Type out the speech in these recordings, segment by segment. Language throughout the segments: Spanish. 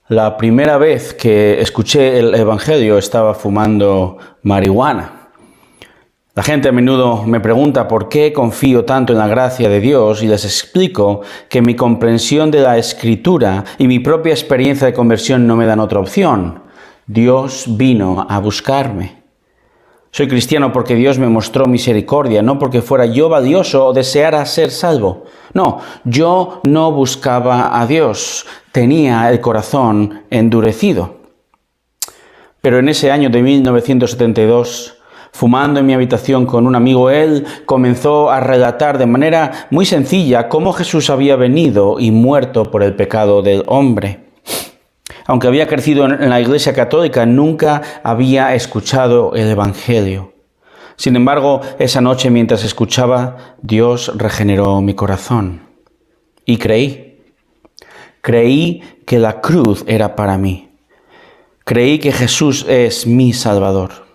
La primera vez que escuché el Evangelio estaba fumando marihuana. La gente a menudo me pregunta por qué confío tanto en la gracia de Dios y les explico que mi comprensión de la Escritura y mi propia experiencia de conversión no me dan otra opción. Dios vino a buscarme. Soy cristiano porque Dios me mostró misericordia, no porque fuera yo valioso o deseara ser salvo. No, yo no buscaba a Dios, tenía el corazón endurecido. Pero en ese año de 1972, fumando en mi habitación con un amigo, él comenzó a relatar de manera muy sencilla cómo Jesús había venido y muerto por el pecado del hombre. Aunque había crecido en la Iglesia Católica, nunca había escuchado el Evangelio. Sin embargo, esa noche mientras escuchaba, Dios regeneró mi corazón. Y creí. Creí que la cruz era para mí. Creí que Jesús es mi Salvador.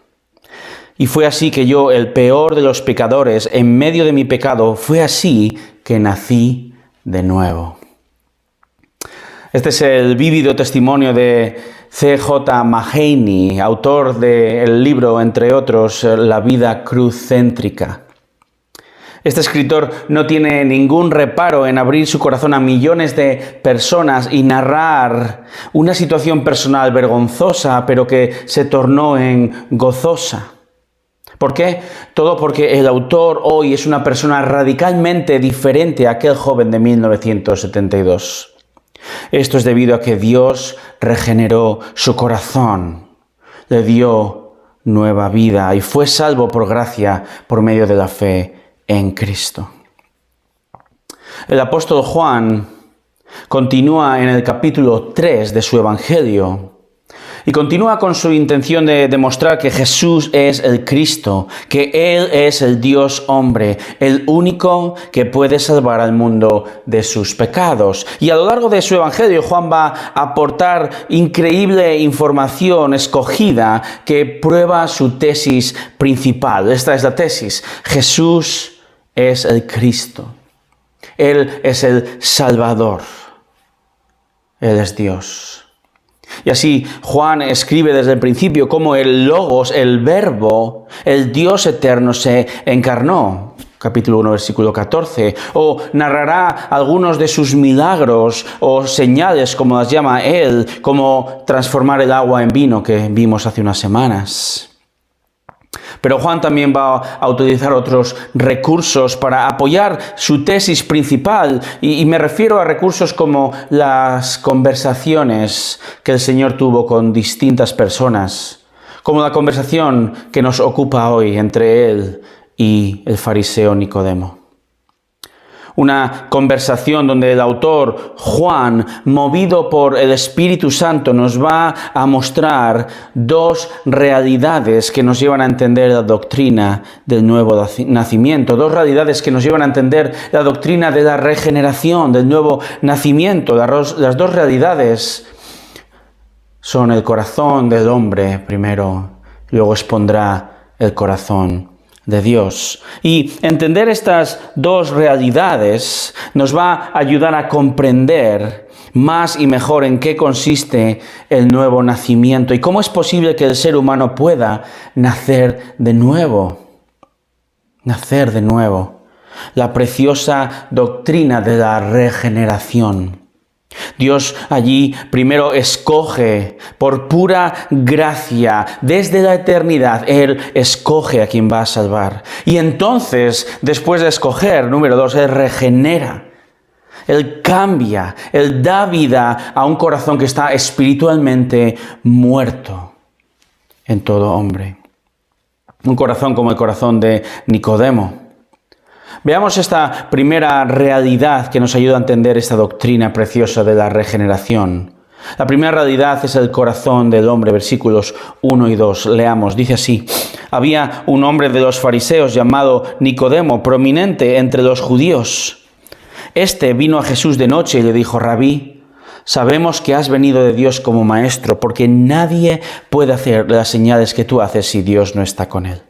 Y fue así que yo, el peor de los pecadores, en medio de mi pecado, fue así que nací de nuevo. Este es el vívido testimonio de C.J. Mahaney, autor del libro, entre otros, La vida cruzcéntrica. Este escritor no tiene ningún reparo en abrir su corazón a millones de personas y narrar una situación personal vergonzosa, pero que se tornó en gozosa. ¿Por qué? Todo porque el autor hoy es una persona radicalmente diferente a aquel joven de 1972. Esto es debido a que Dios regeneró su corazón, le dio nueva vida y fue salvo por gracia por medio de la fe en Cristo. El apóstol Juan continúa en el capítulo 3 de su Evangelio y continúa con su intención de demostrar que Jesús es el Cristo, que Él es el Dios hombre, el único que puede salvar al mundo de sus pecados. Y a lo largo de su Evangelio, Juan va a aportar increíble información escogida que prueba su tesis principal. Esta es la tesis: Jesús es el Cristo. Él es el Salvador. Él es Dios. Y así Juan escribe desde el principio cómo el Logos, el Verbo, el Dios eterno se encarnó. Capítulo 1, versículo 14. O narrará algunos de sus milagros o señales, como las llama él, como transformar el agua en vino que vimos hace unas semanas. Pero Juan también va a utilizar otros recursos para apoyar su tesis principal, y me refiero a recursos como las conversaciones que el Señor tuvo con distintas personas, como la conversación que nos ocupa hoy entre él y el fariseo Nicodemo. Una conversación donde el autor Juan, movido por el Espíritu Santo, nos va a mostrar dos realidades que nos llevan a entender la doctrina del nuevo nacimiento, dos realidades que nos llevan a entender la doctrina de la regeneración, del nuevo nacimiento. Las dos realidades son el corazón del hombre primero, luego expondrá el corazón de Dios. Y entender estas dos realidades nos va a ayudar a comprender más y mejor en qué consiste el nuevo nacimiento y cómo es posible que el ser humano pueda nacer de nuevo. Nacer de nuevo. La preciosa doctrina de la regeneración. Dios allí primero escoge por pura gracia, desde la eternidad, Él escoge a quien va a salvar. Y entonces, después de escoger, número 2, Él regenera. Él cambia, Él da vida a un corazón que está espiritualmente muerto en todo hombre. Un corazón como el corazón de Nicodemo. Veamos esta primera realidad que nos ayuda a entender esta doctrina preciosa de la regeneración. La primera realidad es el corazón del hombre, versículos 1 y 2. Leamos, dice así: había un hombre de los fariseos llamado Nicodemo, prominente entre los judíos. Este vino a Jesús de noche y le dijo: Rabí, sabemos que has venido de Dios como maestro, porque nadie puede hacer las señales que tú haces si Dios no está con él.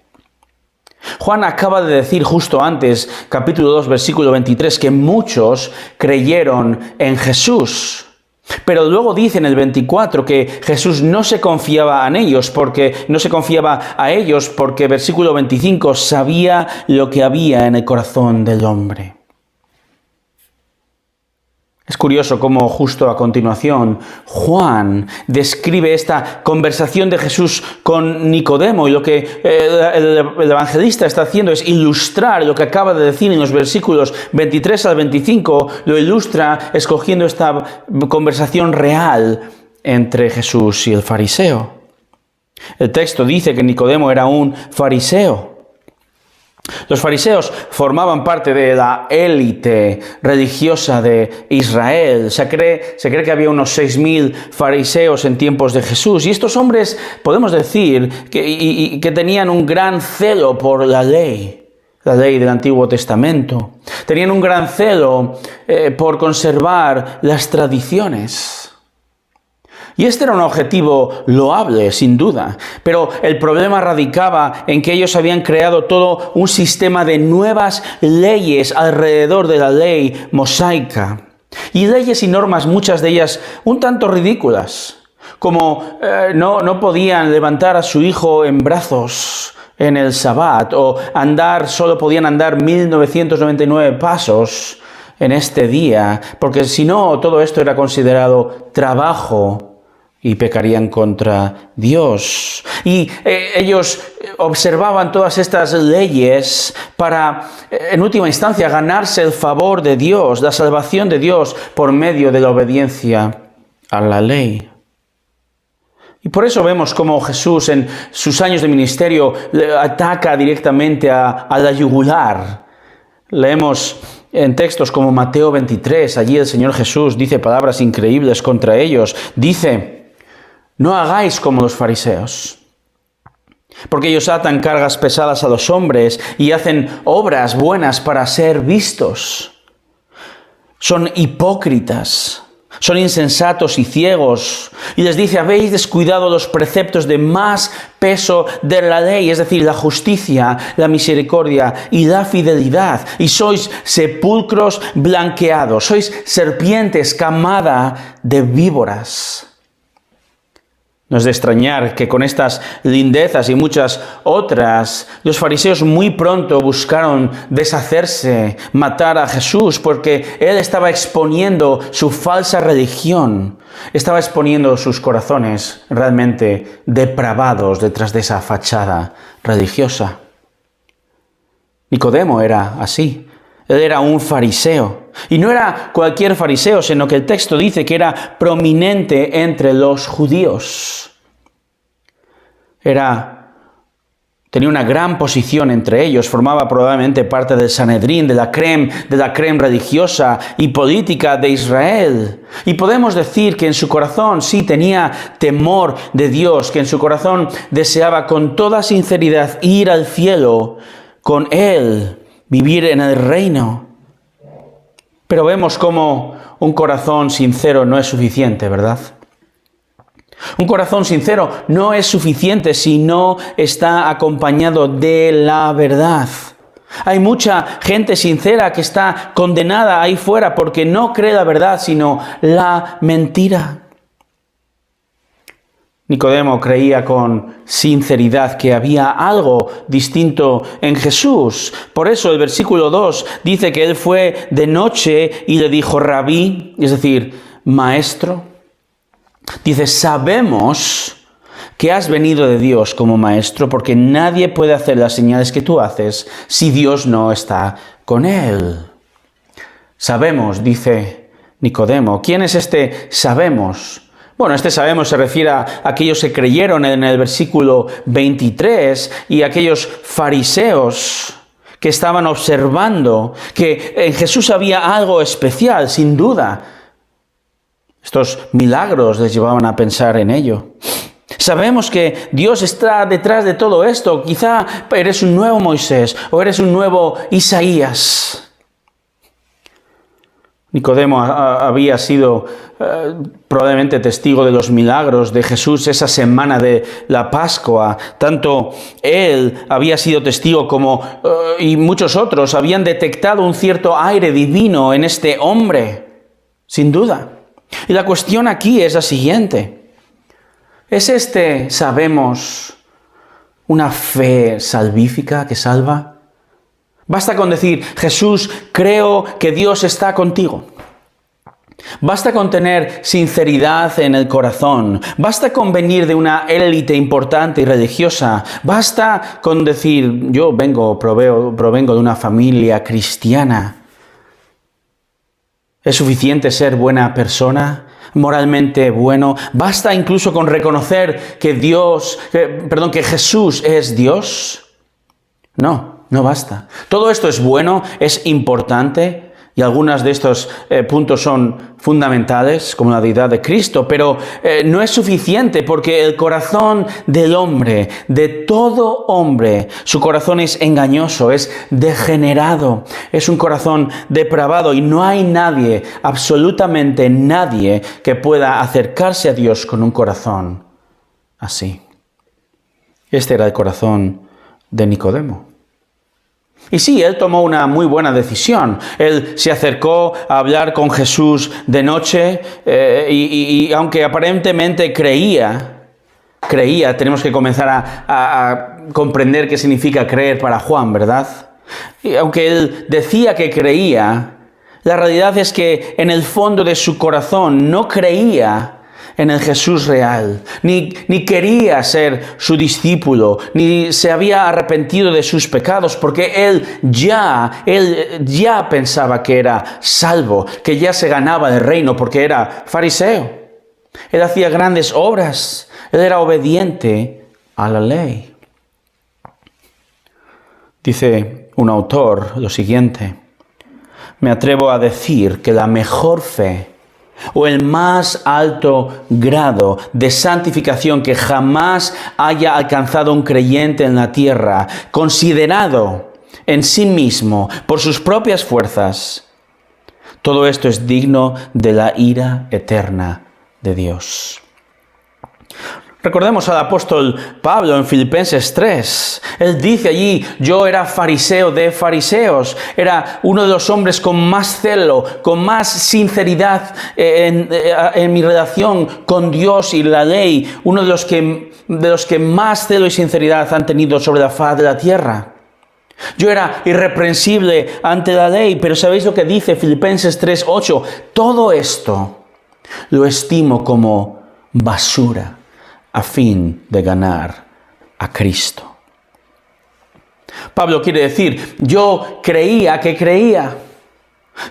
Juan acaba de decir justo antes, capítulo 2, versículo 23, que muchos creyeron en Jesús. Pero luego dice en el 24 que Jesús no se confiaba en ellos porque versículo 25 sabía lo que había en el corazón del hombre. Es curioso cómo justo a continuación Juan describe esta conversación de Jesús con Nicodemo, y lo que el evangelista está haciendo es ilustrar lo que acaba de decir en los versículos 23 al 25, lo ilustra escogiendo esta conversación real entre Jesús y el fariseo. El texto dice que Nicodemo era un fariseo. Los fariseos formaban parte de la élite religiosa de Israel. Se cree que había unos 6.000 fariseos en tiempos de Jesús. Y estos hombres, podemos decir, que tenían un gran celo por la ley del Antiguo Testamento. Tenían un gran celo por conservar las tradiciones. Y este era un objetivo loable, sin duda, pero el problema radicaba en que ellos habían creado todo un sistema de nuevas leyes alrededor de la ley mosaica. Y leyes y normas, muchas de ellas un tanto ridículas, como no podían levantar a su hijo en brazos en el Sabbat, o solo podían andar 1999 pasos en este día, porque si no, todo esto era considerado trabajo y pecarían contra Dios. Y ellos observaban todas estas leyes para, en última instancia, ganarse el favor de Dios, la salvación de Dios por medio de la obediencia a la ley. Y por eso vemos cómo Jesús en sus años de ministerio ataca directamente a la yugular. Leemos en textos como Mateo 23, allí el Señor Jesús dice palabras increíbles contra ellos. Dice: no hagáis como los fariseos, porque ellos atan cargas pesadas a los hombres y hacen obras buenas para ser vistos. Son hipócritas, son insensatos y ciegos. Y les dice: habéis descuidado los preceptos de más peso de la ley, es decir, la justicia, la misericordia y la fidelidad. Y sois sepulcros blanqueados, sois serpientes, camada de víboras. No es de extrañar que con estas lindezas y muchas otras, los fariseos muy pronto buscaron deshacerse, matar a Jesús, porque él estaba exponiendo su falsa religión, estaba exponiendo sus corazones realmente depravados detrás de esa fachada religiosa. Nicodemo era así. Él era un fariseo. Y no era cualquier fariseo, sino que el texto dice que era prominente entre los judíos. Tenía una gran posición entre ellos, formaba probablemente parte del Sanedrín, de la crème religiosa y política de Israel. Y podemos decir que en su corazón sí tenía temor de Dios, que en su corazón deseaba con toda sinceridad ir al cielo con Él, vivir en el reino. Pero vemos cómo un corazón sincero no es suficiente, ¿verdad? Un corazón sincero no es suficiente si no está acompañado de la verdad. Hay mucha gente sincera que está condenada ahí fuera porque no cree la verdad, sino la mentira. Nicodemo creía con sinceridad que había algo distinto en Jesús. Por eso el versículo 2 dice que él fue de noche y le dijo rabí, es decir, maestro. Dice: sabemos que has venido de Dios como maestro, porque nadie puede hacer las señales que tú haces si Dios no está con él. Sabemos, dice Nicodemo. ¿Quién es este sabemos? Bueno, este sabemos se refiere a aquellos que creyeron en el versículo 23 y aquellos fariseos que estaban observando que en Jesús había algo especial, sin duda. Estos milagros les llevaban a pensar en ello. Sabemos que Dios está detrás de todo esto. Quizá eres un nuevo Moisés o eres un nuevo Isaías. Nicodemo había sido probablemente testigo de los milagros de Jesús esa semana de la Pascua. Tanto él había sido testigo como y muchos otros habían detectado un cierto aire divino en este hombre, sin duda. Y la cuestión aquí es la siguiente. ¿Es sabemos, una fe salvífica que salva? Basta con decir, Jesús, creo que Dios está contigo. Basta con tener sinceridad en el corazón. Basta con venir de una élite importante y religiosa. Basta con decir, yo provengo de una familia cristiana. ¿Es suficiente ser buena persona? ¿Moralmente bueno? ¿Basta incluso con reconocer que Jesús es Dios? No basta. Todo esto es bueno, es importante, y algunos de estos puntos son fundamentales, como la deidad de Cristo, pero no es suficiente porque el corazón del hombre, de todo hombre, su corazón es engañoso, es degenerado, es un corazón depravado y no hay nadie, absolutamente nadie, que pueda acercarse a Dios con un corazón así. Este era el corazón de Nicodemo. Y sí, él tomó una muy buena decisión. Él se acercó a hablar con Jesús de noche y aunque aparentemente creía, tenemos que comenzar a comprender qué significa creer para Juan, ¿verdad? Y aunque él decía que creía, la realidad es que en el fondo de su corazón no creía en el Jesús real, ni quería ser su discípulo, ni se había arrepentido de sus pecados, porque él ya pensaba que era salvo, que ya se ganaba el reino, porque era fariseo. Él hacía grandes obras, él era obediente a la ley. Dice un autor lo siguiente: me atrevo a decir que la mejor fe o el más alto grado de santificación que jamás haya alcanzado un creyente en la tierra, considerado en sí mismo por sus propias fuerzas, todo esto es digno de la ira eterna de Dios. Recordemos al apóstol Pablo en Filipenses 3. Él dice allí, yo era fariseo de fariseos. Era uno de los hombres con más celo, con más sinceridad en mi relación con Dios y la ley. Uno de los que más celo y sinceridad han tenido sobre la faz de la tierra. Yo era irreprensible ante la ley, pero ¿sabéis lo que dice Filipenses 3:8? Todo esto lo estimo como basura a fin de ganar a Cristo. Pablo quiere decir, yo creía que creía.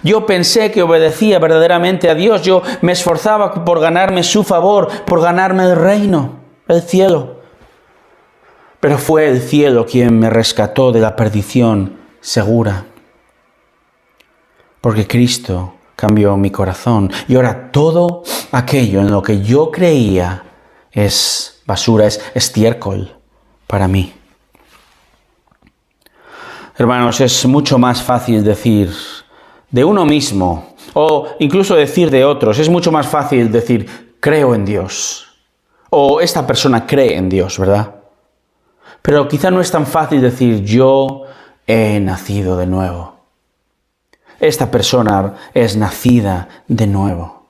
Yo pensé que obedecía verdaderamente a Dios. Yo me esforzaba por ganarme su favor, por ganarme el reino, el cielo. Pero fue el cielo quien me rescató de la perdición segura. Porque Cristo cambió mi corazón. Y ahora todo aquello en lo que yo creía es basura, es estiércol para mí. Hermanos, es mucho más fácil decir de uno mismo o incluso decir de otros. Es mucho más fácil decir, creo en Dios. O esta persona cree en Dios, ¿verdad? Pero quizá no es tan fácil decir, yo he nacido de nuevo. Esta persona es nacida de nuevo.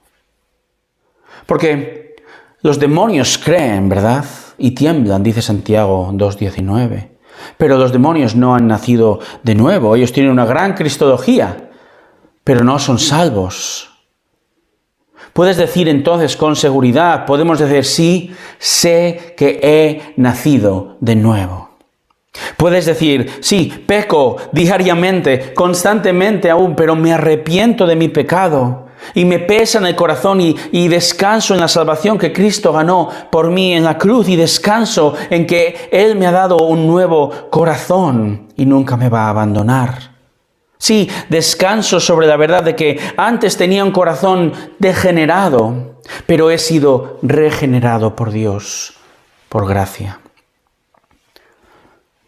Porque los demonios creen, ¿verdad? Y tiemblan, dice Santiago 2:19. Pero los demonios no han nacido de nuevo. Ellos tienen una gran cristología, pero no son salvos. Puedes decir entonces con seguridad, podemos decir, sí, sé que he nacido de nuevo. Puedes decir, sí, peco diariamente, constantemente aún, pero me arrepiento de mi pecado. Y me pesa en el corazón y descanso en la salvación que Cristo ganó por mí en la cruz. Y descanso en que Él me ha dado un nuevo corazón y nunca me va a abandonar. Sí, descanso sobre la verdad de que antes tenía un corazón degenerado, pero he sido regenerado por Dios, por gracia.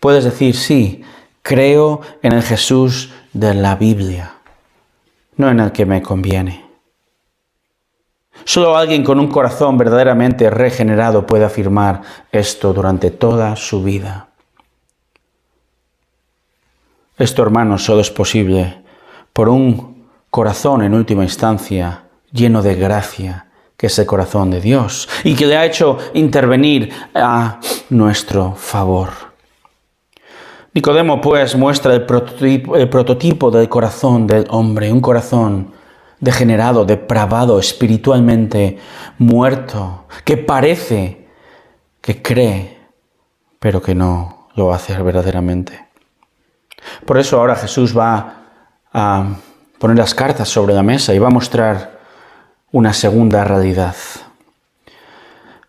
Puedes decir, sí, creo en el Jesús de la Biblia, no en el que me conviene. Solo alguien con un corazón verdaderamente regenerado puede afirmar esto durante toda su vida. Esto, hermanos, solo es posible por un corazón en última instancia lleno de gracia, que es el corazón de Dios, y que le ha hecho intervenir a nuestro favor. Nicodemo, pues, muestra el prototipo del corazón del hombre, un corazón degenerado, depravado, espiritualmente muerto, que parece que cree, pero que no lo hace verdaderamente. Por eso ahora Jesús va a poner las cartas sobre la mesa y va a mostrar una segunda realidad.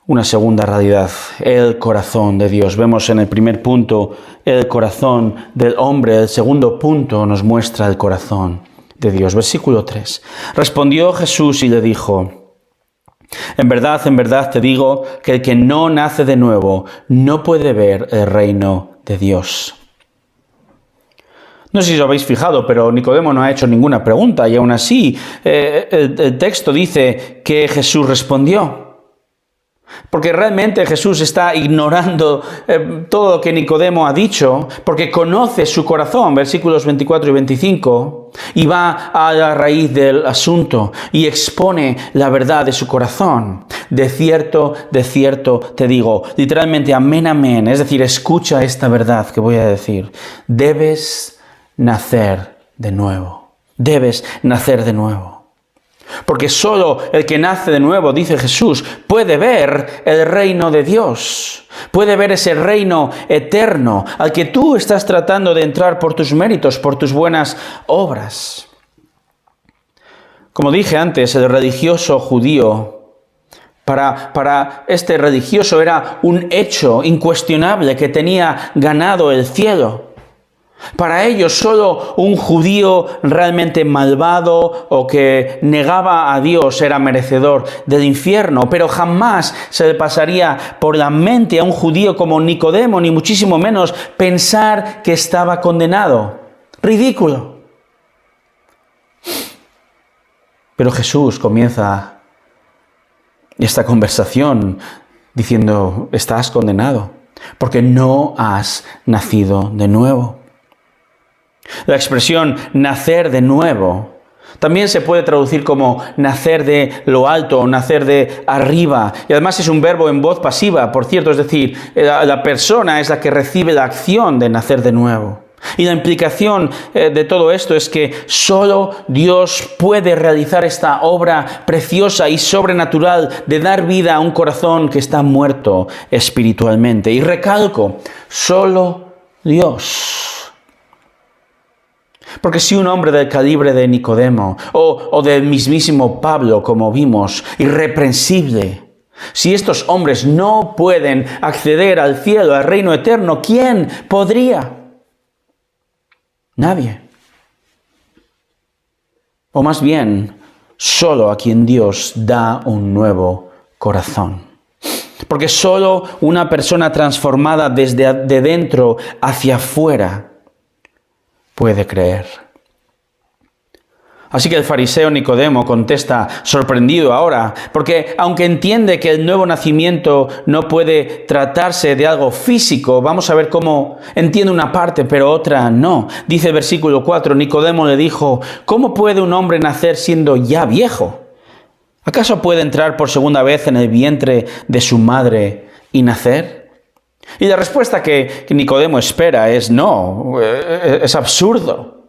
Una segunda realidad, el corazón de Dios. Vemos en el primer punto el corazón del hombre. El segundo punto nos muestra el corazón de Dios. Versículo 3. Respondió Jesús y le dijo: en verdad te digo que el que no nace de nuevo no puede ver el reino de Dios. No sé si os habéis fijado, pero Nicodemo no ha hecho ninguna pregunta y aún así el texto dice que Jesús respondió. Porque realmente Jesús está ignorando todo lo que Nicodemo ha dicho, porque conoce su corazón, versículos 24 y 25, y va a la raíz del asunto y expone la verdad de su corazón. De cierto te digo, literalmente amén, amén, es decir, escucha esta verdad que voy a decir. Debes nacer de nuevo. Debes nacer de nuevo. Porque solo el que nace de nuevo, dice Jesús, puede ver el reino de Dios. Puede ver ese reino eterno al que tú estás tratando de entrar por tus méritos, por tus buenas obras. Como dije antes, el religioso judío, para este religioso era un hecho incuestionable que tenía ganado el cielo. Para ellos solo un judío realmente malvado o que negaba a Dios era merecedor del infierno, pero jamás se le pasaría por la mente a un judío como Nicodemo, ni muchísimo menos pensar que estaba condenado. Ridículo. Pero Jesús comienza esta conversación diciendo: estás condenado porque no has nacido de nuevo. La expresión nacer de nuevo también se puede traducir como nacer de lo alto o nacer de arriba. Y además es un verbo en voz pasiva, por cierto, es decir, la persona es la que recibe la acción de nacer de nuevo. Y la implicación de todo esto es que solo Dios puede realizar esta obra preciosa y sobrenatural de dar vida a un corazón que está muerto espiritualmente. Y recalco, solo Dios. Porque si un hombre del calibre de Nicodemo o del mismísimo Pablo, como vimos, irreprensible, si estos hombres no pueden acceder al cielo, al reino eterno, ¿quién podría? Nadie. O más bien, solo a quien Dios da un nuevo corazón. Porque solo una persona transformada desde de dentro hacia afuera puede creer. Así que el fariseo Nicodemo contesta sorprendido ahora, porque aunque entiende que el nuevo nacimiento no puede tratarse de algo físico, vamos a ver cómo entiende una parte, pero otra no. Dice el versículo 4, Nicodemo le dijo: ¿cómo puede un hombre nacer siendo ya viejo? ¿Acaso puede entrar por segunda vez en el vientre de su madre y nacer? Y la respuesta que Nicodemo espera es no, es absurdo.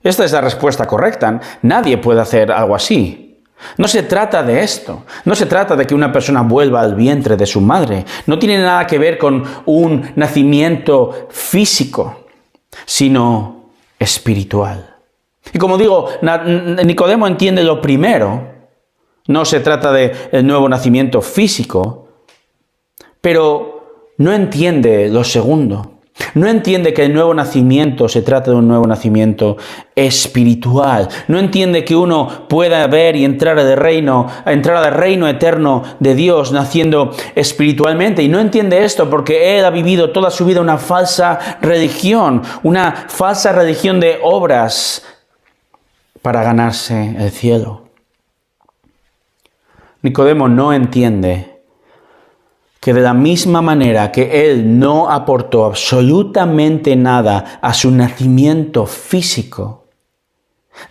Esta es la respuesta correcta. Nadie puede hacer algo así. No se trata de esto. No se trata de que una persona vuelva al vientre de su madre. No tiene nada que ver con un nacimiento físico, sino espiritual. Y como digo, Nicodemo entiende lo primero. No se trata del nuevo nacimiento físico, pero no entiende lo segundo. No entiende que el nuevo nacimiento se trata de un nuevo nacimiento espiritual. No entiende que uno pueda ver y entrar al reino eterno de Dios naciendo espiritualmente. Y no entiende esto porque él ha vivido toda su vida una falsa religión de obras para ganarse el cielo. Nicodemo no entiende que de la misma manera que él no aportó absolutamente nada a su nacimiento físico,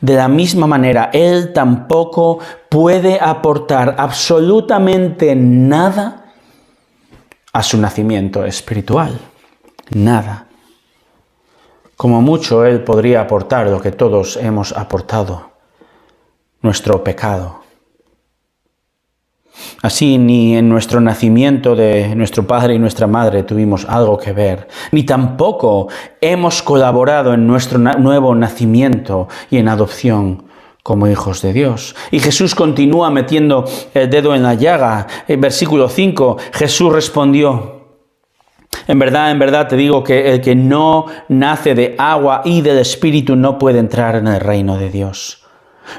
De la misma manera, Él tampoco puede aportar absolutamente nada a su nacimiento espiritual. Nada. Como mucho, Él podría aportar lo que todos hemos aportado, nuestro pecado. Así, ni en nuestro nacimiento de nuestro padre y nuestra madre tuvimos algo que ver, ni tampoco hemos colaborado en nuestro nuevo nacimiento y en adopción como hijos de Dios. Y Jesús continúa metiendo el dedo en la llaga. En versículo 5, Jesús respondió: en verdad te digo que el que no nace de agua y del Espíritu no puede entrar en el reino de Dios.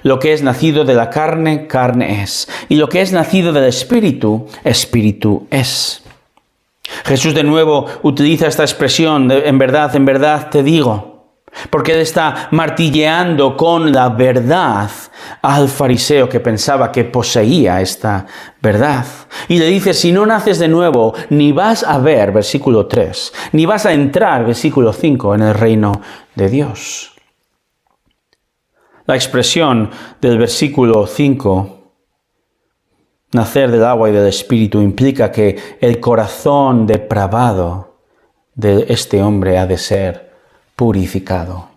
Lo que es nacido de la carne, carne es. Y lo que es nacido del Espíritu, Espíritu es. Jesús de nuevo utiliza esta expresión de en verdad te digo. Porque Él está martilleando con la verdad al fariseo que pensaba que poseía esta verdad. Y le dice, si no naces de nuevo, ni vas a ver, versículo 3, ni vas a entrar, versículo 5, en el reino de Dios. La expresión del versículo 5, nacer del agua y del Espíritu, implica que el corazón depravado de este hombre ha de ser purificado.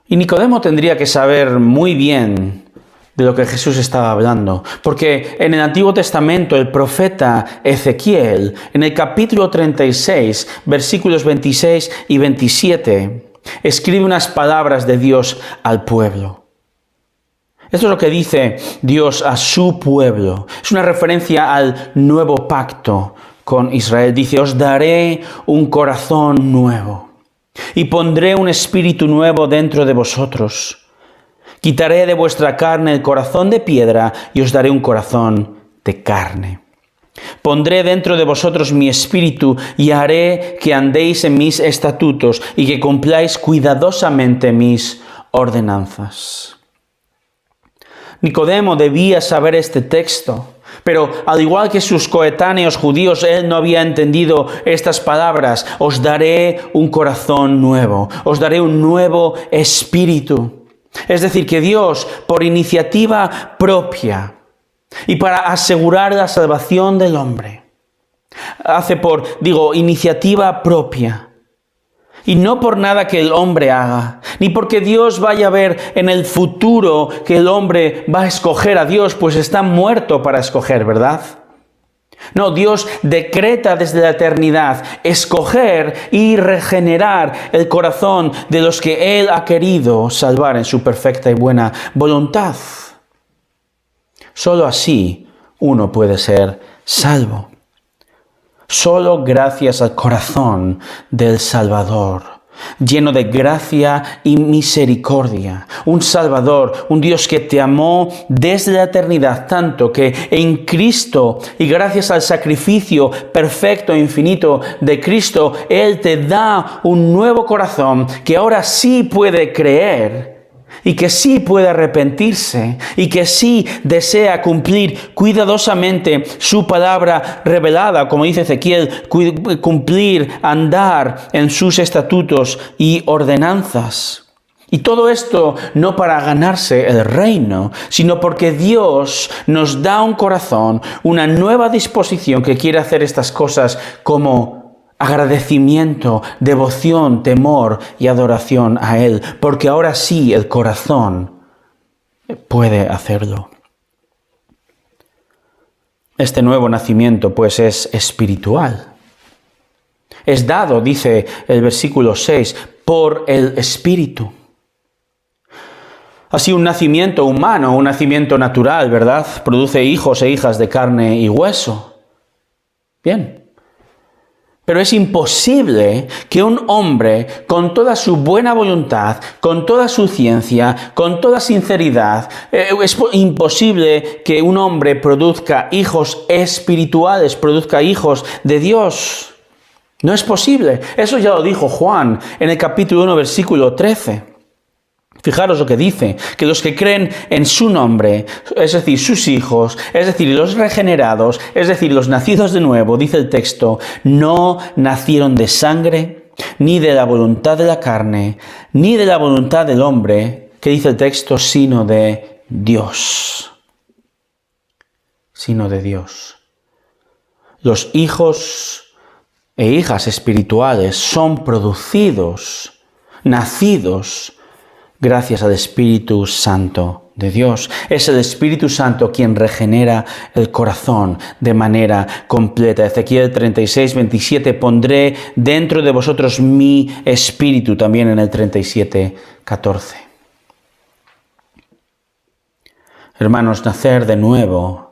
Y Nicodemo tendría que saber muy bien de lo que Jesús estaba hablando, porque en el Antiguo Testamento el profeta Ezequiel, en el capítulo 36, versículos 26 y 27, escribe unas palabras de Dios al pueblo. Esto es lo que dice Dios a su pueblo. Es una referencia al nuevo pacto con Israel. Dice, os daré un corazón nuevo y pondré un espíritu nuevo dentro de vosotros. Quitaré de vuestra carne el corazón de piedra y os daré un corazón de carne. Pondré dentro de vosotros mi espíritu y haré que andéis en mis estatutos y que cumpláis cuidadosamente mis ordenanzas. Nicodemo debía saber este texto, pero al igual que sus coetáneos judíos, él no había entendido estas palabras. Os daré un corazón nuevo, os daré un nuevo espíritu. Es decir, que Dios, por iniciativa propia, y para asegurar la salvación del hombre, hace por, iniciativa propia. Y no por nada que el hombre haga, ni porque Dios vaya a ver en el futuro que el hombre va a escoger a Dios, pues está muerto para escoger, ¿verdad? No, Dios decreta desde la eternidad escoger y regenerar el corazón de los que Él ha querido salvar en su perfecta y buena voluntad. Solo así uno puede ser salvo. Solo gracias al corazón del Salvador, lleno de gracia y misericordia. Un Salvador, un Dios que te amó desde la eternidad tanto que en Cristo y gracias al sacrificio perfecto e infinito de Cristo, Él te da un nuevo corazón que ahora sí puede creer y que sí puede arrepentirse y que sí desea cumplir cuidadosamente su palabra revelada, como dice Ezequiel, cumplir, andar en sus estatutos y ordenanzas. Y todo esto no para ganarse el reino, sino porque Dios nos da un corazón, una nueva disposición que quiere hacer estas cosas como agradecimiento, devoción, temor y adoración a Él, porque ahora sí el corazón puede hacerlo. Este nuevo nacimiento pues es espiritual. Es dado, dice el versículo 6, por el Espíritu. Así un nacimiento humano, un nacimiento natural, ¿verdad? Produce hijos e hijas de carne y hueso. Bien. Pero es imposible que un hombre, con toda su buena voluntad, con toda su ciencia, con toda sinceridad, es imposible que un hombre produzca hijos espirituales, produzca hijos de Dios. No es posible. Eso ya lo dijo Juan en el capítulo 1, versículo 13. Fijaros lo que dice, que los que creen en su nombre, es decir, sus hijos, es decir, los regenerados, es decir, los nacidos de nuevo, dice el texto, no nacieron de sangre, ni de la voluntad de la carne, ni de la voluntad del hombre, que dice el texto, sino de Dios. Sino de Dios. Los hijos e hijas espirituales son producidos, nacidos, gracias al Espíritu Santo de Dios. Es el Espíritu Santo quien regenera el corazón de manera completa. Ezequiel 36, 27, pondré dentro de vosotros mi espíritu, también en el 37, 14. Hermanos, nacer de nuevo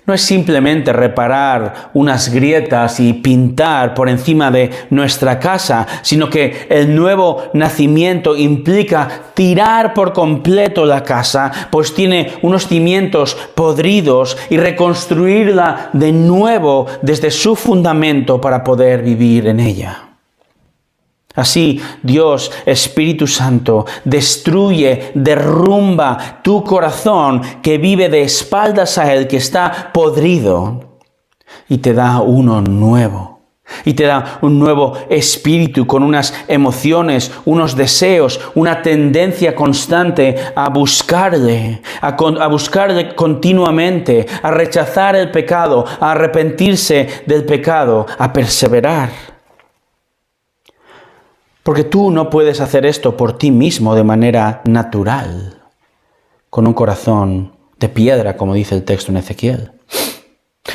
no es simplemente reparar unas grietas y pintar por encima de nuestra casa, sino que el nuevo nacimiento implica tirar por completo la casa, pues tiene unos cimientos podridos, y reconstruirla de nuevo desde su fundamento para poder vivir en ella. Así, Dios, Espíritu Santo, destruye, derrumba tu corazón que vive de espaldas a Él, que está podrido, y te da uno nuevo. Y te da un nuevo espíritu con unas emociones, unos deseos, una tendencia constante a buscarle, a buscarle continuamente, a rechazar el pecado, a arrepentirse del pecado, a perseverar. Porque tú no puedes hacer esto por ti mismo de manera natural, con un corazón de piedra, como dice el texto en Ezequiel.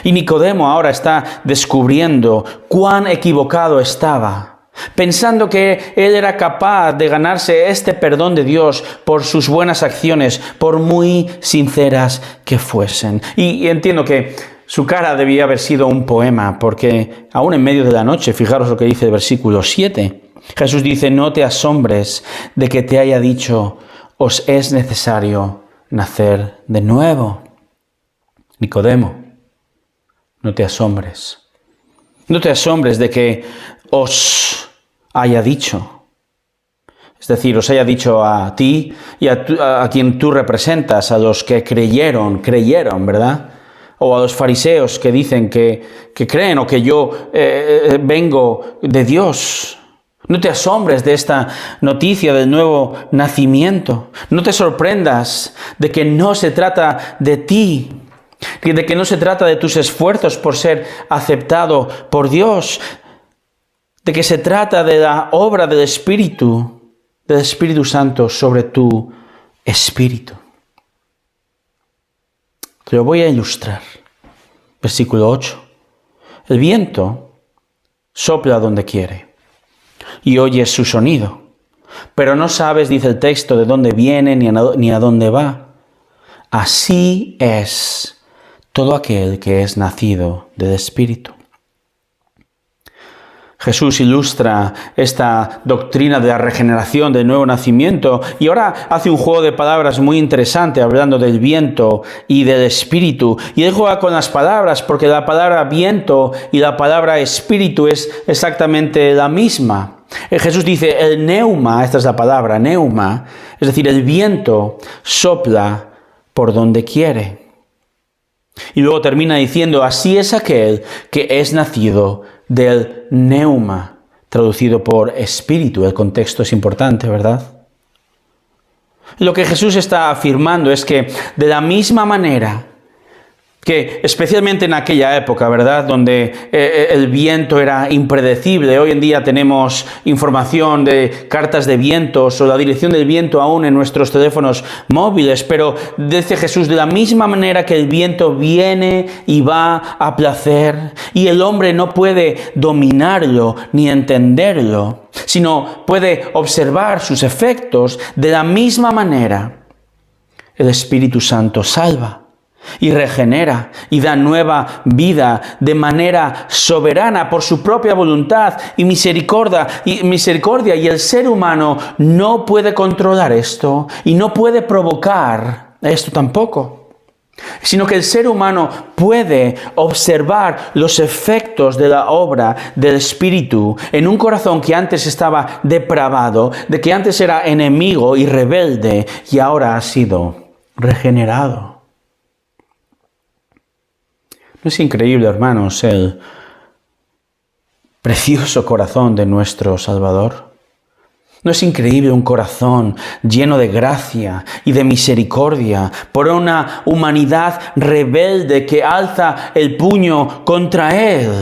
Y Nicodemo ahora está descubriendo cuán equivocado estaba, pensando que él era capaz de ganarse este perdón de Dios por sus buenas acciones, por muy sinceras que fuesen. Y entiendo que su cara debía haber sido un poema, porque aún en medio de la noche, fijaros lo que dice el versículo 7, Jesús dice, no te asombres de que te haya dicho, os es necesario nacer de nuevo. Nicodemo, no te asombres. No te asombres de que os haya dicho. Es decir, os haya dicho a ti y a quien tú representas, a los que creyeron, ¿verdad? O a los fariseos que dicen que creen o que yo vengo de Dios. No te asombres de esta noticia del nuevo nacimiento. No te sorprendas de que no se trata de ti, de que no se trata de tus esfuerzos por ser aceptado por Dios, de que se trata de la obra del Espíritu Santo sobre tu espíritu. Te lo voy a ilustrar. Versículo 8. El viento sopla donde quiere y oyes su sonido, pero no sabes, dice el texto, de dónde viene ni a dónde va. Así es todo aquel que es nacido del Espíritu. Jesús ilustra esta doctrina de la regeneración, del nuevo nacimiento, y ahora hace un juego de palabras muy interesante hablando del viento y del espíritu. Y él juega con las palabras porque la palabra viento y la palabra espíritu es exactamente la misma. Jesús dice, el neuma, esta es la palabra, neuma, es decir, el viento sopla por donde quiere. Y luego termina diciendo, así es aquel que es nacido del neuma, traducido por espíritu. El contexto es importante, ¿verdad? Lo que Jesús está afirmando es que de la misma manera que especialmente en aquella época, ¿verdad?, donde el viento era impredecible. Hoy en día tenemos información de cartas de vientos o la dirección del viento aún en nuestros teléfonos móviles, pero dice Jesús, de la misma manera que el viento viene y va a placer y el hombre no puede dominarlo ni entenderlo, sino puede observar sus efectos, de la misma manera el Espíritu Santo salva y regenera y da nueva vida de manera soberana por su propia voluntad y misericordia, y el ser humano no puede controlar esto y no puede provocar esto tampoco, sino que el ser humano puede observar los efectos de la obra del Espíritu en un corazón que antes estaba depravado, de que antes era enemigo y rebelde y ahora ha sido regenerado. ¿No es increíble, hermanos, el precioso corazón de nuestro Salvador? ¿No es increíble un corazón lleno de gracia y de misericordia por una humanidad rebelde que alza el puño contra Él?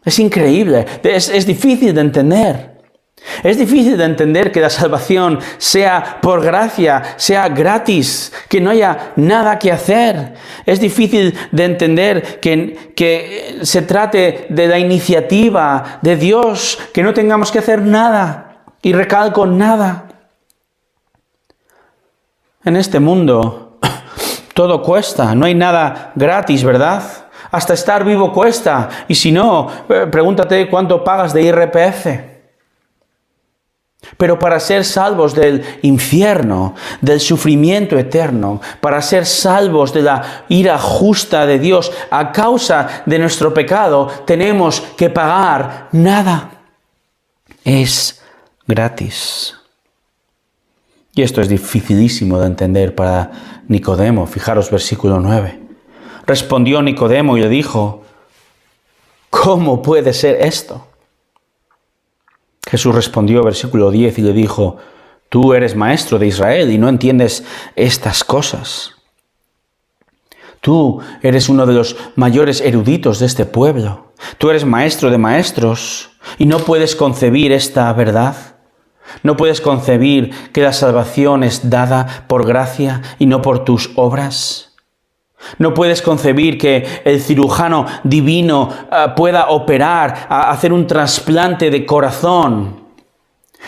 Es increíble, es difícil de entender. Es difícil de entender que la salvación sea por gracia, sea gratis, que no haya nada que hacer. Es difícil de entender que se trate de la iniciativa de Dios, que no tengamos que hacer nada. Y recalco, nada. En este mundo todo cuesta, no hay nada gratis, ¿verdad? Hasta estar vivo cuesta. Y si no, pregúntate cuánto pagas de IRPF. Pero para ser salvos del infierno, del sufrimiento eterno, para ser salvos de la ira justa de Dios a causa de nuestro pecado, tenemos que pagar nada. Es gratis. Y esto es dificilísimo de entender para Nicodemo. Fijaros versículo 9. Respondió Nicodemo y le dijo, ¿cómo puede ser esto? Jesús respondió, versículo 10, y le dijo, tú eres maestro de Israel y no entiendes estas cosas. Tú eres uno de los mayores eruditos de este pueblo. Tú eres maestro de maestros y no puedes concebir esta verdad. ¿No puedes concebir que la salvación es dada por gracia y no por tus obras? ¿No puedes concebir que el cirujano divino pueda operar, hacer un trasplante de corazón,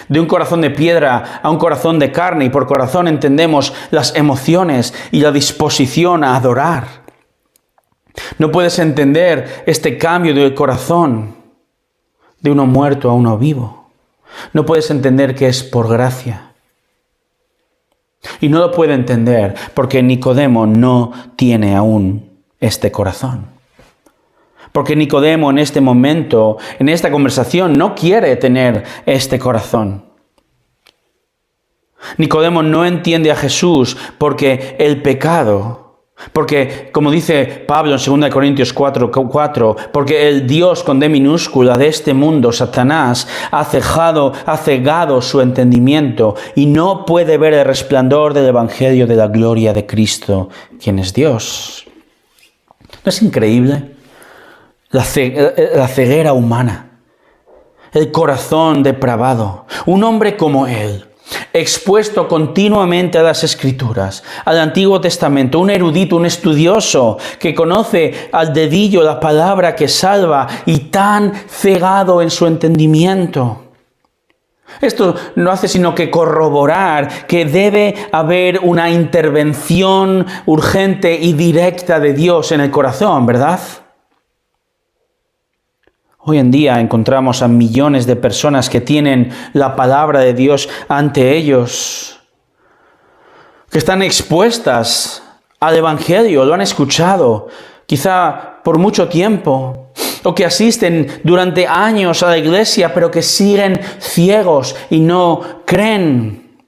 de un corazón de piedra a un corazón de carne? Y por corazón entendemos las emociones y la disposición a adorar. ¿No puedes entender este cambio del corazón de uno muerto a uno vivo? No puedes entender que es por gracia. Y no lo puede entender porque Nicodemo no tiene aún este corazón. Porque Nicodemo en este momento, en esta conversación, no quiere tener este corazón. Nicodemo no entiende a Jesús porque el pecado, porque, como dice Pablo en 2 Corintios 4:4, porque el Dios con D minúscula de este mundo, Satanás, ha cegado su entendimiento y no puede ver el resplandor del Evangelio de la gloria de Cristo, quien es Dios. ¿No es increíble? La ceguera humana, el corazón depravado, un hombre como él, expuesto continuamente a las Escrituras, al Antiguo Testamento, un erudito, un estudioso que conoce al dedillo la palabra que salva y tan cegado en su entendimiento. Esto no hace sino que corroborar que debe haber una intervención urgente y directa de Dios en el corazón, ¿verdad? Hoy en día encontramos a millones de personas que tienen la palabra de Dios ante ellos, que están expuestas al Evangelio, lo han escuchado, quizá por mucho tiempo, o que asisten durante años a la iglesia, pero que siguen ciegos y no creen.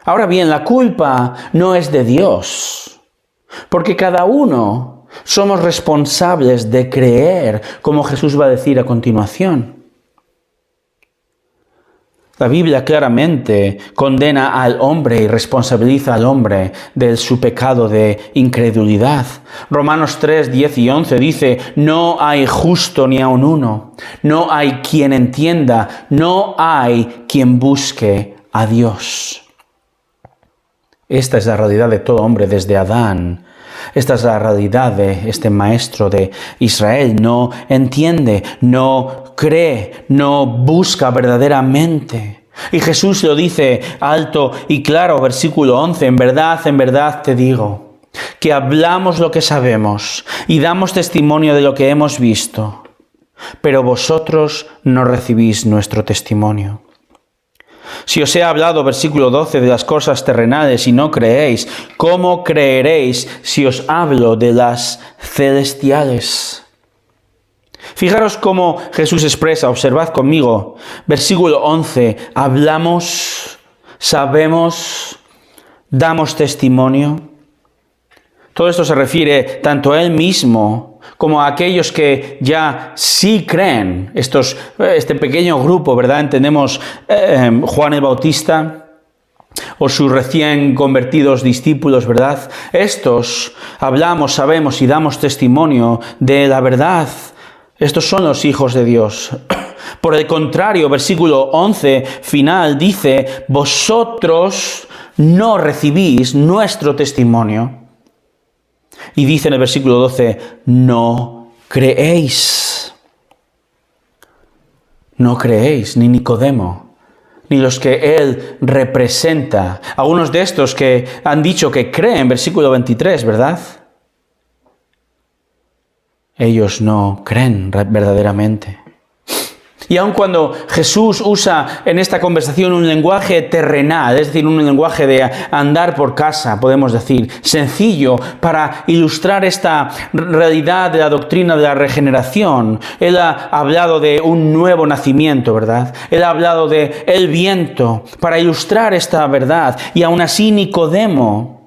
Ahora bien, la culpa no es de Dios, porque cada uno somos responsables de creer, como Jesús va a decir a continuación. La Biblia claramente condena al hombre y responsabiliza al hombre de su pecado de incredulidad. Romanos 3, 10 y 11 dice, no hay justo ni aun uno, no hay quien entienda, no hay quien busque a Dios. Esta es la realidad de todo hombre desde Adán. Esta es la realidad de este maestro de Israel. No entiende, no cree, no busca verdaderamente. Y Jesús lo dice alto y claro, versículo 11, en verdad te digo, que hablamos lo que sabemos y damos testimonio de lo que hemos visto, pero vosotros no recibís nuestro testimonio. Si os he hablado, versículo 12, de las cosas terrenales y no creéis, ¿cómo creeréis si os hablo de las celestiales? Fijaros cómo Jesús expresa, observad conmigo, versículo 11, hablamos, sabemos, damos testimonio. Todo esto se refiere tanto a Él mismo como a aquellos que ya sí creen, este pequeño grupo, ¿verdad? Entendemos Juan el Bautista o sus recién convertidos discípulos, ¿verdad? Estos hablamos, sabemos y damos testimonio de la verdad. Estos son los hijos de Dios. Por el contrario, versículo 11 final dice, vosotros no recibís nuestro testimonio. Y dice en el versículo 12, no creéis. No creéis, ni Nicodemo, ni los que él representa. Algunos de estos que han dicho que creen, versículo 23, ¿verdad? Ellos no creen verdaderamente. Y aun cuando Jesús usa en esta conversación un lenguaje terrenal, es decir, un lenguaje de andar por casa, podemos decir, sencillo, para ilustrar esta realidad de la doctrina de la regeneración, Él ha hablado de un nuevo nacimiento, ¿verdad? Él ha hablado de el viento para ilustrar esta verdad. Y aún así Nicodemo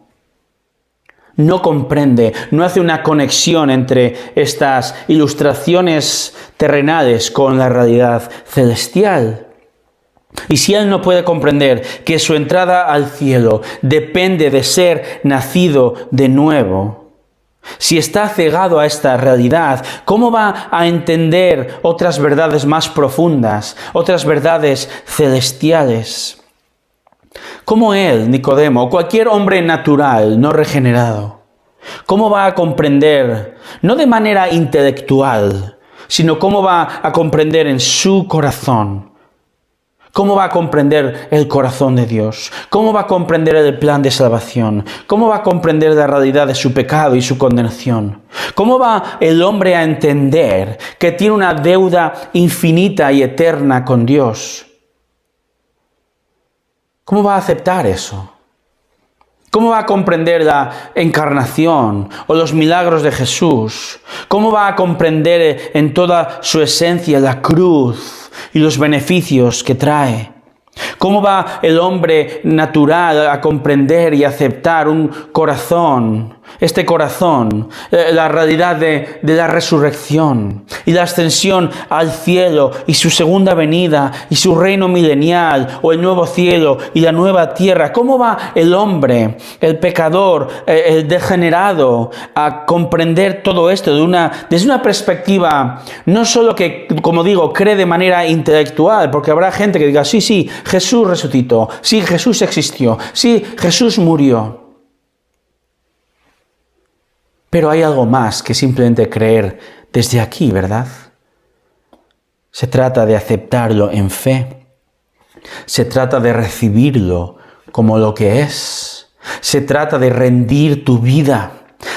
no comprende, no hace una conexión entre estas ilustraciones terrenales con la realidad celestial. Y si él no puede comprender que su entrada al cielo depende de ser nacido de nuevo, si está cegado a esta realidad, ¿cómo va a entender otras verdades más profundas, otras verdades celestiales? ¿Cómo él, Nicodemo, o cualquier hombre natural no regenerado, cómo va a comprender, no de manera intelectual, sino cómo va a comprender en su corazón? ¿Cómo va a comprender el corazón de Dios? ¿Cómo va a comprender el plan de salvación? ¿Cómo va a comprender la realidad de su pecado y su condenación? ¿Cómo va el hombre a entender que tiene una deuda infinita y eterna con Dios? ¿Cómo va a aceptar eso? ¿Cómo va a comprender la encarnación o los milagros de Jesús? ¿Cómo va a comprender en toda su esencia la cruz y los beneficios que trae? ¿Cómo va el hombre natural a comprender y aceptar un corazón, este corazón, la realidad de la resurrección y la ascensión al cielo y su segunda venida y su reino milenial o el nuevo cielo y la nueva tierra? ¿Cómo va el hombre, el pecador, el degenerado a comprender todo esto desde una perspectiva no solo que, como digo, cree de manera intelectual? Porque habrá gente que diga, sí, Jesús resucitó, sí, Jesús existió, sí, Jesús murió. Pero hay algo más que simplemente creer desde aquí, ¿verdad? Se trata de aceptarlo en fe. Se trata de recibirlo como lo que es. Se trata de rendir tu vida.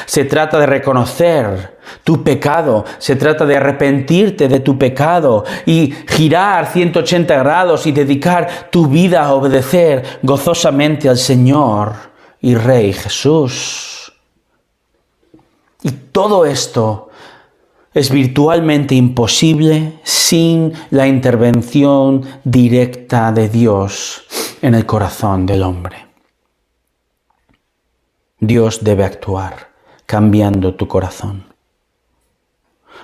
Se trata de reconocer tu pecado. Se trata de arrepentirte de tu pecado y girar 180 grados y dedicar tu vida a obedecer gozosamente al Señor y Rey Jesús. Y todo esto es virtualmente imposible sin la intervención directa de Dios en el corazón del hombre. Dios debe actuar cambiando tu corazón.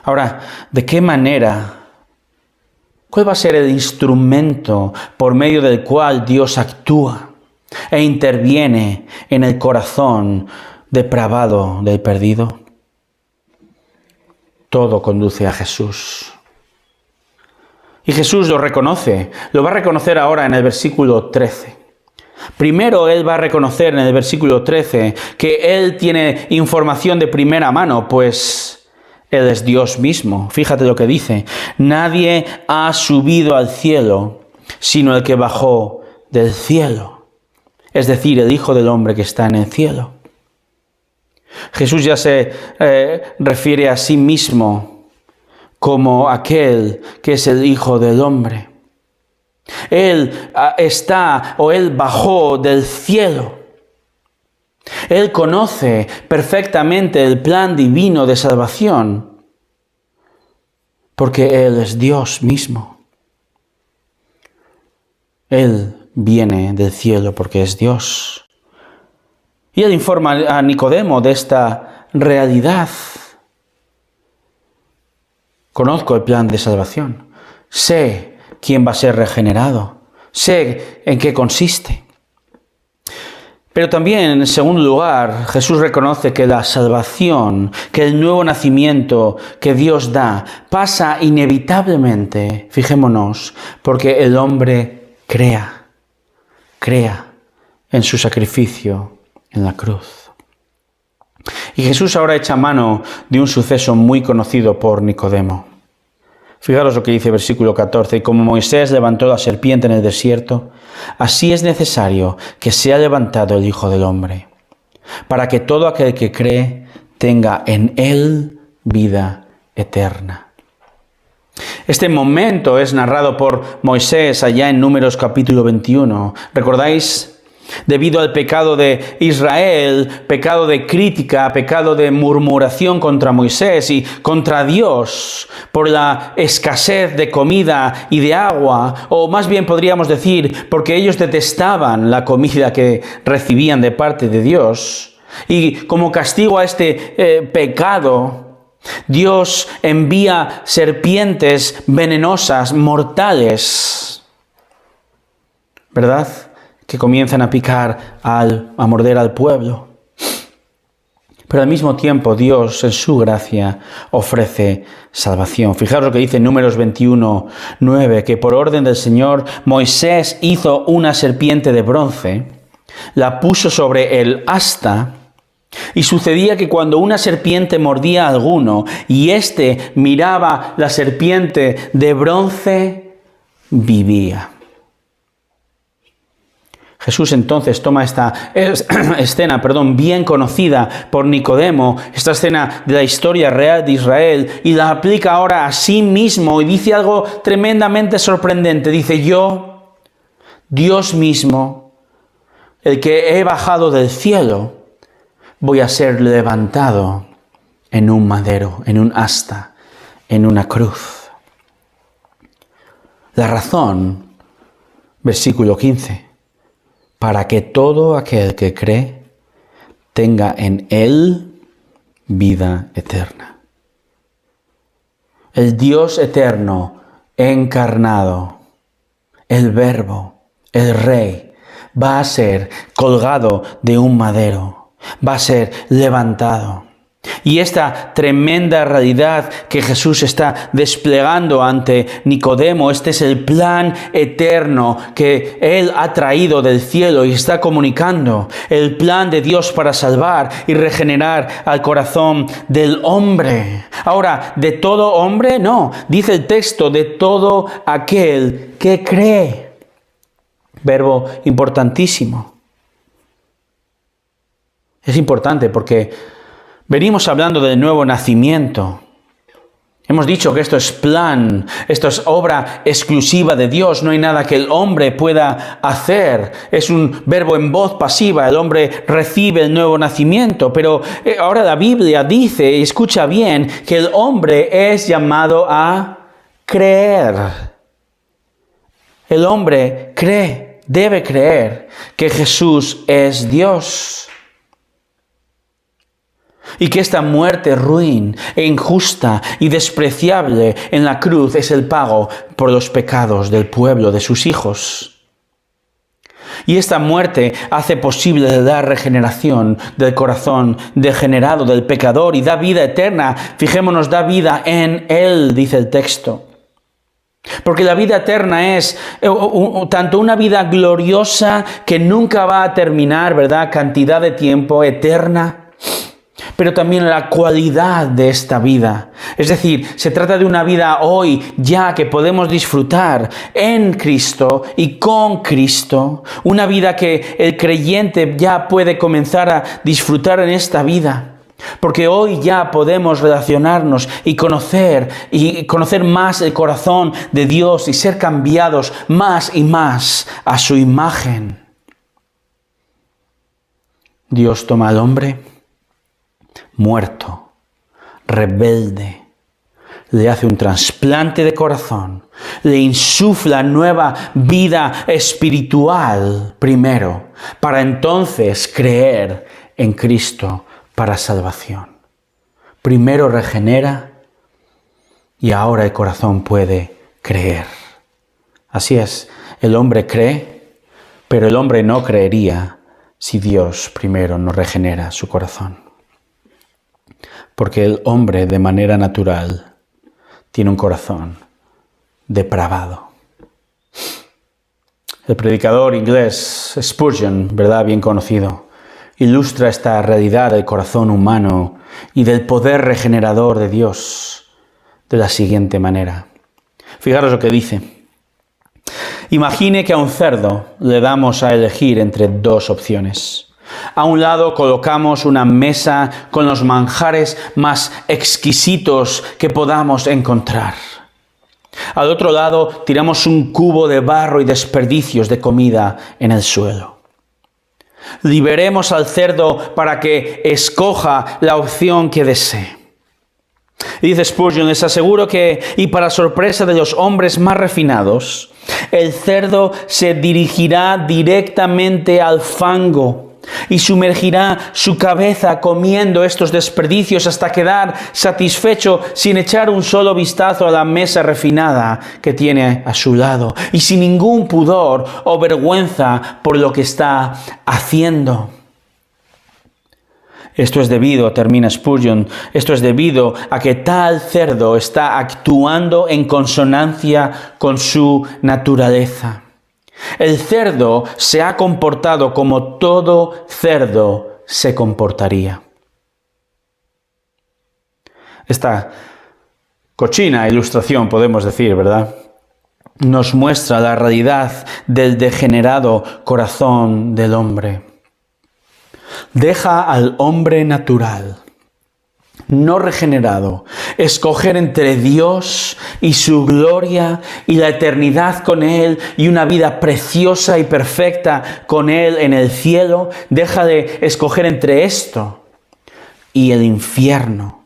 Ahora, ¿de qué manera? ¿Cuál va a ser el instrumento por medio del cual Dios actúa e interviene en el corazón depravado del perdido? Todo conduce a Jesús. Y Jesús lo reconoce. Lo va a reconocer ahora en el versículo 13. Primero Él va a reconocer en el versículo 13 que Él tiene información de primera mano, pues Él es Dios mismo. Fíjate lo que dice. Nadie ha subido al cielo sino el que bajó del cielo. Es decir, el Hijo del Hombre que está en el cielo. Jesús ya se refiere a sí mismo como aquel que es el Hijo del Hombre. Él Él bajó del cielo. Él conoce perfectamente el plan divino de salvación, porque Él es Dios mismo. Él viene del cielo porque es Dios. Y Él informa a Nicodemo de esta realidad. Conozco el plan de salvación. Sé quién va a ser regenerado. Sé en qué consiste. Pero también, en segundo lugar, Jesús reconoce que la salvación, que el nuevo nacimiento que Dios da, pasa inevitablemente, fijémonos, porque el hombre crea en su sacrificio en la cruz. Y Jesús ahora echa mano de un suceso muy conocido por Nicodemo. Fijaros lo que dice el versículo 14. Y como Moisés levantó la serpiente en el desierto, así es necesario que sea levantado el Hijo del Hombre, para que todo aquel que cree tenga en él vida eterna. Este momento es narrado por Moisés allá en Números capítulo 21. ¿Recordáis? Debido al pecado de Israel, pecado de crítica, pecado de murmuración contra Moisés y contra Dios, por la escasez de comida y de agua, o más bien podríamos decir, porque ellos detestaban la comida que recibían de parte de Dios. Y como castigo a este pecado, Dios envía serpientes venenosas, mortales, ¿verdad?, que comienzan a picar, a morder al pueblo. Pero al mismo tiempo Dios en su gracia ofrece salvación. Fijaros lo que dice en Números 21:9, que por orden del Señor Moisés hizo una serpiente de bronce, la puso sobre el asta, y sucedía que cuando una serpiente mordía a alguno y éste miraba la serpiente de bronce, vivía. Jesús entonces toma esta escena, bien conocida por Nicodemo, esta escena de la historia real de Israel, y la aplica ahora a sí mismo y dice algo tremendamente sorprendente. Dice: yo, Dios mismo, el que he bajado del cielo, voy a ser levantado en un madero, en un asta, en una cruz. La razón, versículo 15. Para que todo aquel que cree tenga en él vida eterna. El Dios eterno encarnado, el Verbo, el Rey, va a ser colgado de un madero, va a ser levantado. Y esta tremenda realidad que Jesús está desplegando ante Nicodemo, este es el plan eterno que Él ha traído del cielo y está comunicando, el plan de Dios para salvar y regenerar al corazón del hombre. Ahora, ¿de todo hombre? No, dice el texto, de todo aquel que cree. Verbo importantísimo. Es importante porque venimos hablando del nuevo nacimiento. Hemos dicho que esto es plan, esto es obra exclusiva de Dios, no hay nada que el hombre pueda hacer. Es un verbo en voz pasiva, el hombre recibe el nuevo nacimiento. Pero ahora la Biblia dice, y escucha bien, que el hombre es llamado a creer. El hombre cree, debe creer que Jesús es Dios. Y que esta muerte ruin e injusta y despreciable en la cruz es el pago por los pecados del pueblo, de sus hijos. Y esta muerte hace posible dar regeneración del corazón degenerado del pecador y da vida eterna. Fijémonos, da vida en Él, dice el texto. Porque la vida eterna es tanto una vida gloriosa que nunca va a terminar, ¿verdad? Cantidad de tiempo eterna. Pero también la cualidad de esta vida. Es decir, se trata de una vida hoy ya que podemos disfrutar en Cristo y con Cristo. Una vida que el creyente ya puede comenzar a disfrutar en esta vida. Porque hoy ya podemos relacionarnos y conocer más el corazón de Dios y ser cambiados más y más a su imagen. Dios toma al hombre muerto, rebelde, le hace un trasplante de corazón, le insufla nueva vida espiritual primero, para entonces creer en Cristo para salvación. Primero regenera, y ahora el corazón puede creer. Así es, el hombre cree, pero el hombre no creería si Dios primero no regenera su corazón. Porque el hombre de manera natural tiene un corazón depravado. El predicador inglés Spurgeon, ¿verdad?, bien conocido, ilustra esta realidad del corazón humano y del poder regenerador de Dios de la siguiente manera. Fijaros lo que dice. Imagine que a un cerdo le damos a elegir entre dos opciones. A un lado colocamos una mesa con los manjares más exquisitos que podamos encontrar. Al otro lado tiramos un cubo de barro y desperdicios de comida en el suelo. Liberemos al cerdo para que escoja la opción que desee. Y dice Spurgeon, les aseguro que, y para sorpresa de los hombres más refinados, el cerdo se dirigirá directamente al fango y sumergirá su cabeza comiendo estos desperdicios hasta quedar satisfecho sin echar un solo vistazo a la mesa refinada que tiene a su lado y sin ningún pudor o vergüenza por lo que está haciendo. Esto es debido, termina Spurgeon, esto es debido a que tal cerdo está actuando en consonancia con su naturaleza. El cerdo se ha comportado como todo cerdo se comportaría. Esta cochina ilustración, podemos decir, ¿verdad?, nos muestra la realidad del degenerado corazón del hombre. Deja al hombre natural, no regenerado, escoger entre Dios y su gloria y la eternidad con Él y una vida preciosa y perfecta con Él en el cielo. Deja de escoger entre esto y el infierno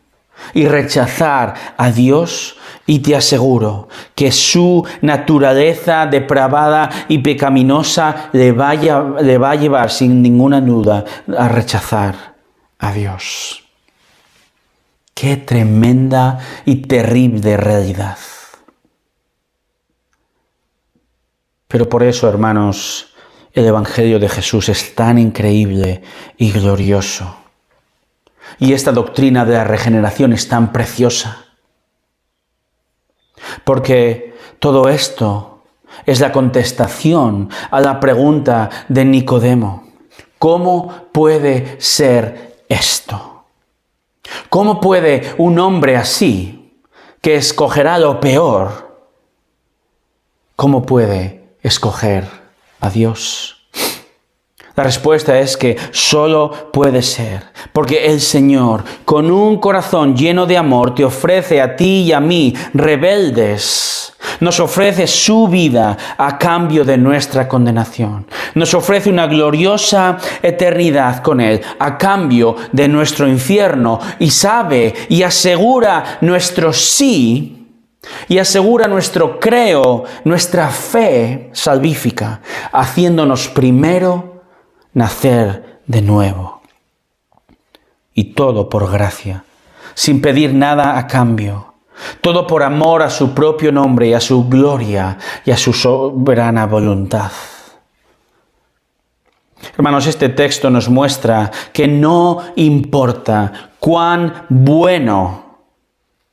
y rechazar a Dios, y te aseguro que su naturaleza depravada y pecaminosa le va a llevar sin ninguna duda a rechazar a Dios. ¡Qué tremenda y terrible realidad! Pero por eso, hermanos, el Evangelio de Jesús es tan increíble y glorioso. Y esta doctrina de la regeneración es tan preciosa. Porque todo esto es la contestación a la pregunta de Nicodemo. ¿Cómo puede ser esto? ¿Cómo puede un hombre así, que escogerá lo peor, cómo puede escoger a Dios? La respuesta es que solo puede ser porque el Señor, con un corazón lleno de amor, te ofrece a ti y a mí, rebeldes, nos ofrece su vida a cambio de nuestra condenación. Nos ofrece una gloriosa eternidad con Él a cambio de nuestro infierno y sabe y asegura nuestro sí y asegura nuestro creo, nuestra fe salvífica, haciéndonos primero nacer de nuevo. Y todo por gracia, sin pedir nada a cambio. Todo por amor a su propio nombre y a su gloria y a su soberana voluntad. Hermanos, este texto nos muestra que no importa cuán bueno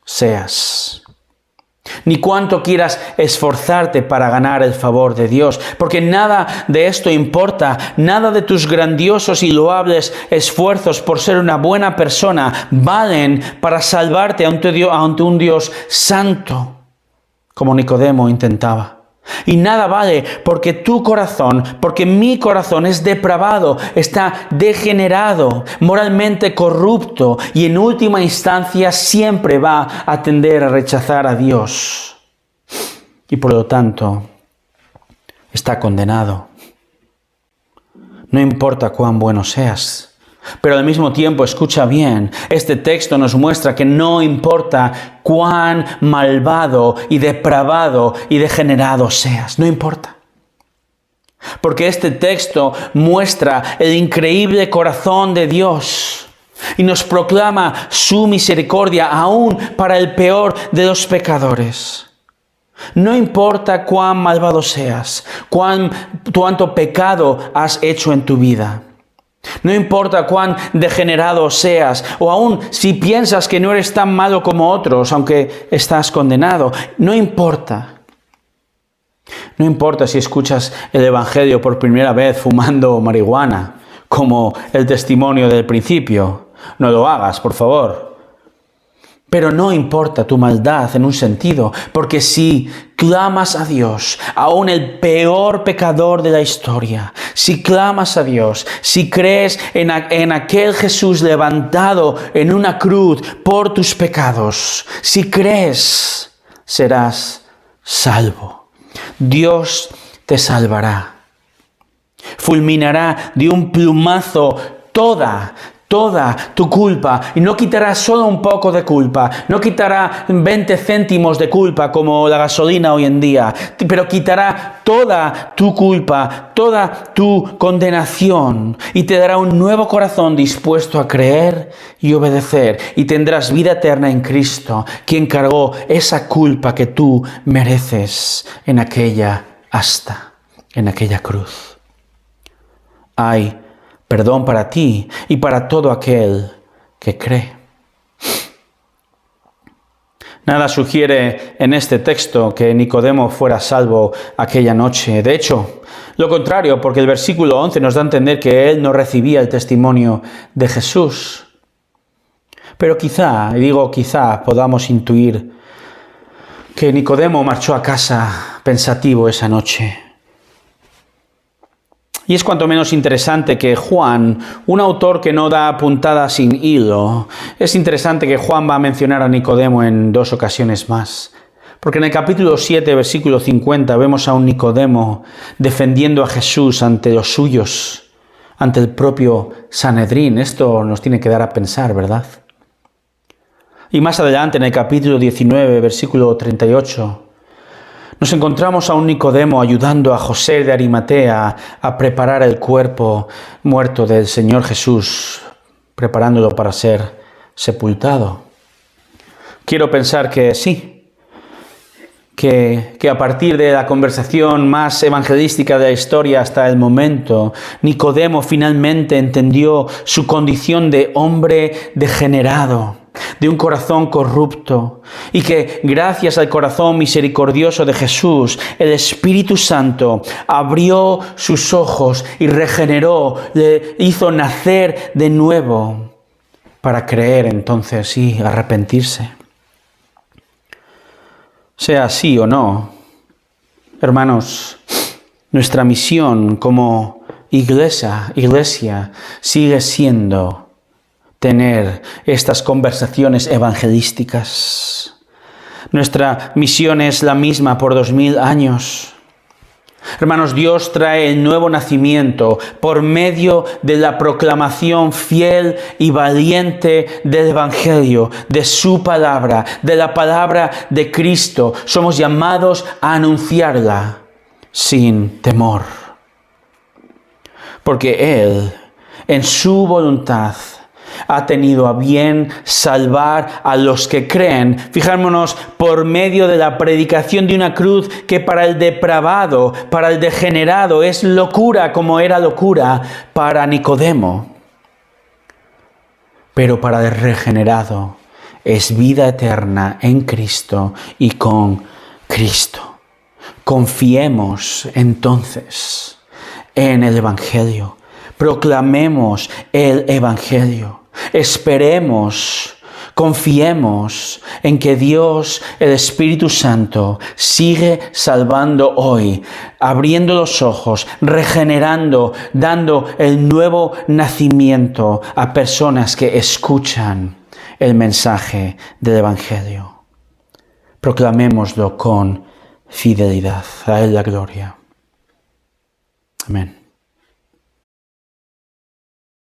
seas, ni cuánto quieras esforzarte para ganar el favor de Dios, porque nada de esto importa, nada de tus grandiosos y loables esfuerzos por ser una buena persona valen para salvarte ante un Dios santo, como Nicodemo intentaba. Y nada vale porque tu corazón, porque mi corazón es depravado, está degenerado, moralmente corrupto y en última instancia siempre va a tender a rechazar a Dios. Y por lo tanto, está condenado. No importa cuán bueno seas. Pero al mismo tiempo, escucha bien, este texto nos muestra que no importa cuán malvado y depravado y degenerado seas, no importa. Porque este texto muestra el increíble corazón de Dios y nos proclama su misericordia aún para el peor de los pecadores. No importa cuán malvado seas, cuánto pecado has hecho en tu vida. No importa cuán degenerado seas, o aún si piensas que no eres tan malo como otros, aunque estás condenado. No importa. No importa si escuchas el Evangelio por primera vez fumando marihuana, como el testimonio del principio. No lo hagas, por favor. Pero no importa tu maldad en un sentido, porque si clamas a Dios, aún el peor pecador de la historia, si clamas a Dios, si crees en aquel Jesús levantado en una cruz por tus pecados, si crees, serás salvo. Dios te salvará. Fulminará de un plumazo toda tu culpa, y no quitará solo un poco de culpa, no quitará 20 céntimos de culpa como la gasolina hoy en día, pero quitará toda tu culpa, toda tu condenación, y te dará un nuevo corazón dispuesto a creer y obedecer, y tendrás vida eterna en Cristo, quien cargó esa culpa que tú mereces en aquella asta, en aquella cruz. Hay perdón para ti y para todo aquel que cree. Nada sugiere en este texto que Nicodemo fuera salvo aquella noche. De hecho, lo contrario, porque el versículo 11 nos da a entender que él no recibía el testimonio de Jesús. Pero quizá, y digo quizá, podamos intuir que Nicodemo marchó a casa pensativo esa noche. Y es cuanto menos interesante que Juan, un autor que no da puntada sin hilo, es interesante que Juan va a mencionar a Nicodemo en 2 ocasiones más. Porque en el capítulo 7, versículo 50, vemos a un Nicodemo defendiendo a Jesús ante los suyos, ante el propio Sanedrín. Esto nos tiene que dar a pensar, ¿verdad? Y más adelante, en el capítulo 19, versículo 38, nos encontramos a un Nicodemo ayudando a José de Arimatea a preparar el cuerpo muerto del Señor Jesús, preparándolo para ser sepultado. Quiero pensar que sí, que a partir de la conversación más evangelística de la historia hasta el momento, Nicodemo finalmente entendió su condición de hombre degenerado, de un corazón corrupto, y que gracias al corazón misericordioso de Jesús, el Espíritu Santo abrió sus ojos y regeneró, le hizo nacer de nuevo para creer entonces y arrepentirse. Sea así o no, hermanos, nuestra misión como iglesia sigue siendo tener estas conversaciones evangelísticas. Nuestra misión es la misma por 2000 años. Hermanos, Dios trae el nuevo nacimiento por medio de la proclamación fiel y valiente del Evangelio, de su palabra, de la palabra de Cristo. Somos llamados a anunciarla sin temor. Porque Él, en su voluntad, ha tenido a bien salvar a los que creen. Fijémonos, por medio de la predicación de una cruz que para el depravado, para el degenerado, es locura como era locura para Nicodemo. Pero para el regenerado es vida eterna en Cristo y con Cristo. Confiemos entonces en el Evangelio. Proclamemos el Evangelio. Esperemos, confiemos en que Dios, el Espíritu Santo, sigue salvando hoy, abriendo los ojos, regenerando, dando el nuevo nacimiento a personas que escuchan el mensaje del Evangelio. Proclamémoslo con fidelidad. A Él la gloria. Amén.